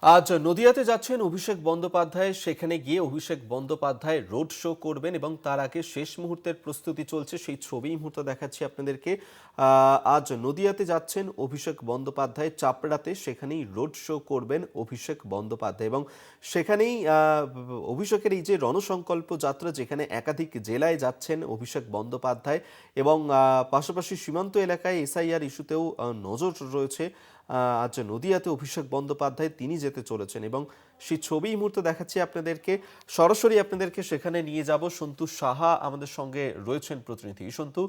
আজ নদিয়াতে যাচ্ছেন অভিষেক বন্দ্যোপাধ্যায়। সেখানে গিয়ে অভিষেক বন্দ্যোপাধ্যায় রোড শো করবেন এবং তার আগে শেষ মুহূর্তের প্রস্তুতি চলছে, সেই ছবি এই মুহূর্তে দেখাচ্ছি আপনাদেরকে। আজ নদিয়াতে যাচ্ছেন অভিষেক বন্দ্যোপাধ্যায়, চাপড়াতে সেখানেই রোড শো করবেন অভিষেক বন্দ্যোপাধ্যায় এবং সেখানেই অভিষেকের এই যে রণসংকল্প যাত্রা, যেখানে একাধিক জেলায় যাচ্ছেন অভিষেক বন্দ্যোপাধ্যায় এবং পাশাপাশি সীমান্ত এলাকায় এসআইআর ইস্যুতেও নজর রয়েছে। আজ নদিয়াতে অভিষেক বন্দ্যোপাধ্যায় তিনি যেতে চলেছেন এবং সেই ছবি এই মুহূর্তে দেখাচ্ছি আপনাদেরকে। সরাসরি আপনাদেরকে সেখানে নিয়ে যাব। সন্তু সাহা আমাদের সঙ্গে রয়েছেন প্রতিনিধি। সন্তু,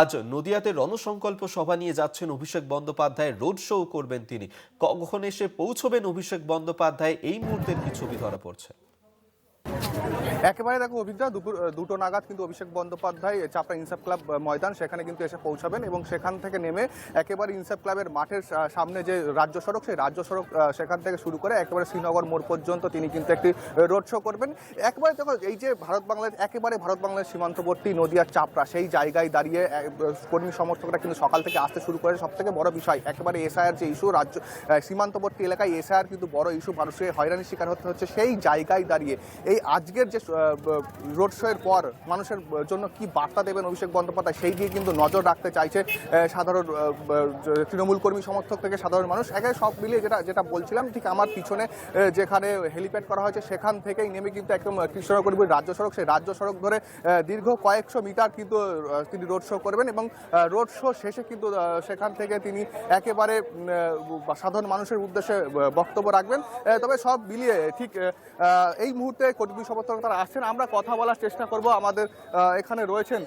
আজ নদিয়াতে রণসংকল্প সভা নিয়ে যাচ্ছেন অভিষেক বন্দ্যোপাধ্যায়, রোড শো করবেন তিনি। কখন এসে পৌঁছবেন অভিষেক বন্দ্যোপাধ্যায়, এই মুহূর্তের কি ছবি ধরা পড়ছে? একেবারে দেখো অভিজ্ঞতা দুপুর 2টো নাগাদ কিন্তু অভিষেক বন্দ্যোপাধ্যায় চাপড়া ইনসাফ ক্লাব ময়দান সেখানে কিন্তু এসে পৌঁছাবেন এবং সেখান থেকে নেমে একেবারে ইনসাফ ক্লাবের মাঠের সামনে যে রাজ্য সড়ক, সেই রাজ্য সড়ক সেখান থেকে শুরু করে একেবারে শ্রীনগর মোড় পর্যন্ত তিনি কিন্তু একটি রোড শো করবেন। একেবারে দেখো এই যে ভারত বাংলাদেশ সীমান্তবর্তী নদিয়ার চাপড়া, সেই জায়গায় দাঁড়িয়ে কর্মী সমর্থকরা কিন্তু সকাল থেকে আসতে শুরু করে। সব থেকে বড় বিষয় একেবারে এসআইআর যে ইস্যু, রাজ্য সীমান্তবর্তী এলাকায় এসআইআর কিন্তু বড় ইস্যু, মানুষের হয়রানির শিকার হতে হচ্ছে। সেই জায়গায় দাঁড়িয়ে এই আজকের যে রোড শো এর পর মানুষের জন্য কি বার্তা দেবেন অভিষেক বন্দ্যোপাধ্যায়, সেই দিয়ে কিন্তু নজর রাখতে চাইছে সাধারণ তৃণমূল কর্মী সমর্থক থেকে সাধারণ মানুষ। একেবারে সব মিলিয়ে যেটা বলছিলাম, ঠিক আমার পিছনে যেখানে হেলিপ্যাড করা হয়েছে সেখান থেকেই নেমে কিন্তু একদম কৃষ্ণনগর রাজ্য সড়ক, সেই রাজ্য সড়ক ধরে দীর্ঘ কয়েকশো মিটার কিন্তু তিনি রোড শো করবেন এবং রোড শো শেষে কিন্তু সেখান থেকে তিনি একেবারে সাধারণ মানুষের উদ্দেশ্যে বক্তব্য রাখবেন। তবে সব মিলিয়ে ঠিক এই মুহূর্তে কর্মী সমর্থক তারা আসছেন, আমরা কথা বলার চেষ্টা করব। আমাদের এখানে রয়েছেন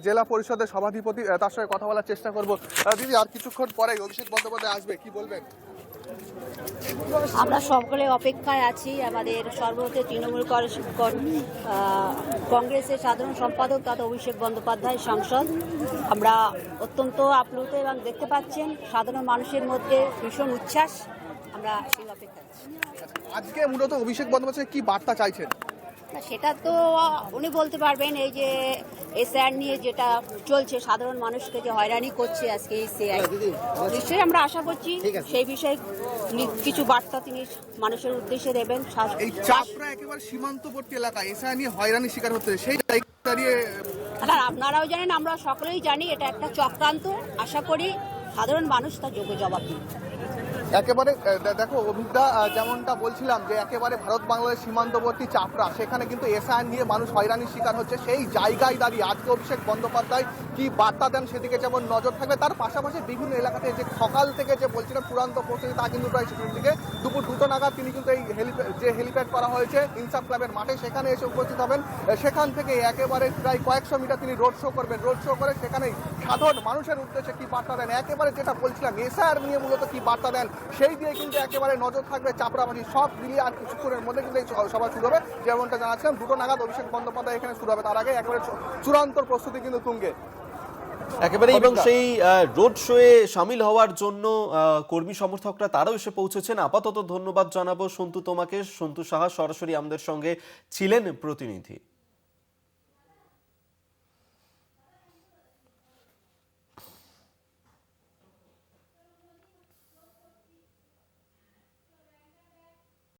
জেলা পরিষদের সভাধিপতি, তার সঙ্গে কথা বলার চেষ্টা করব। দিদি, আর কিছুক্ষণ পরে অভিষেক বন্দ্যোপাধ্যায় আসবে, কি বলবেন? আমরা সকলে অপেক্ষায় আছি। আমাদের সর্বভারতীয় তৃণমূল কংগ্রেসের সাধারণ সম্পাদক তথা অভিষেক বন্দ্যোপাধ্যায় সাংসদ। আমরা অত্যন্ত আপ্লুত এবং দেখতে পাচ্ছেন সাধারণ মানুষের মধ্যে ভীষণ উচ্ছ্বাস। আমরা সেই অপেক্ষায় আছি। আজকে মূলত অভিষেক বন্দ্যোপাধ্যায় কি বার্তা চাইছেন? সেটা তো উনি বলতে পারবেন। এই যে এসআইআর নিয়ে যেটা চলছে, সাধারণ মানুষকে যে হয়রানি করছে আজকে এসআইআর, নিশ্চয়ই আমরা আশা করছি সেই বিষয়ে কিছু বার্তা তিনি মানুষের উদ্দেশ্যে দেবেন। এই চাপড়া একেবারে সীমান্তবর্তী এলাকা, এসআইআর নিয়ে হয়রানির শিকার হচ্ছে, সেই জায়গায় দাঁড়িয়ে আপনারাও জানেন, আমরা সকলেই জানি এটা একটা চক্রান্ত। আশা করি সাধারণ মানুষ তার যোগ্য জবাব দিন। একেবারে দেখো অভিজ্ঞতা, যেমনটা বলছিলাম যে একেবারে ভারত বাংলাদেশ সীমান্তবর্তী চাপড়া, সেখানে কিন্তু এসআইআর নিয়ে মানুষ হয়রানির শিকার হচ্ছে। সেই জায়গায় দাঁড়িয়ে আজকে অভিষেক বন্দ্যোপাধ্যায় কি বার্তা দেন সেদিকে যেমন নজর থাকবে, তার পাশাপাশি বিভিন্ন এলাকাতে যে সকাল থেকে যে বলছিলাম চূড়ান্ত প্রস্তুতি, তা কিন্তু প্রায় শেষের দিকে। দুপুর 2টো নাগাদ তিনি কিন্তু এই হেলিপ্যাড করা হয়েছে ইনসাফ ক্লাবের মাঠে, সেখানে এসে উপস্থিত হবেন। সেখান থেকে একেবারে প্রায় কয়েকশো মিটার তিনি রোড শো করবেন। রোড শো করে সেখানে সাধারণ মানুষের উদ্দেশ্যে কি বার্তা দেন, একেবারে যেটা বলছিলাম এসআইআর নিয়ে মূলত কি বার্তা দেন, সেই দিয়ে কিন্তু একেবারে নজর থাকবে চাপড়াবাসী। সব মিলিয়ে আর কিছুক্ষণের মধ্যে কিন্তু এই সভা শুরু হবে, যেমনটা জানাচ্ছিলাম 2টো নাগাদ অভিষেক বন্দ্যোপাধ্যায় এখানে শুরু হবে। তার আগে একেবারে চূড়ান্ত প্রস্তুতি কিন্তু তুঙ্গে একেবারে। এবং সেই রোড শোয়ে সামিল হওয়ার জন্য কর্মী সমর্থকরা তারাও এসে পৌঁছেছেন। আপাতত ধন্যবাদ জানাবো সন্তু তোমাকে। সন্তু সাহা সরাসরি আমাদের সঙ্গে ছিলেন প্রতিনিধি।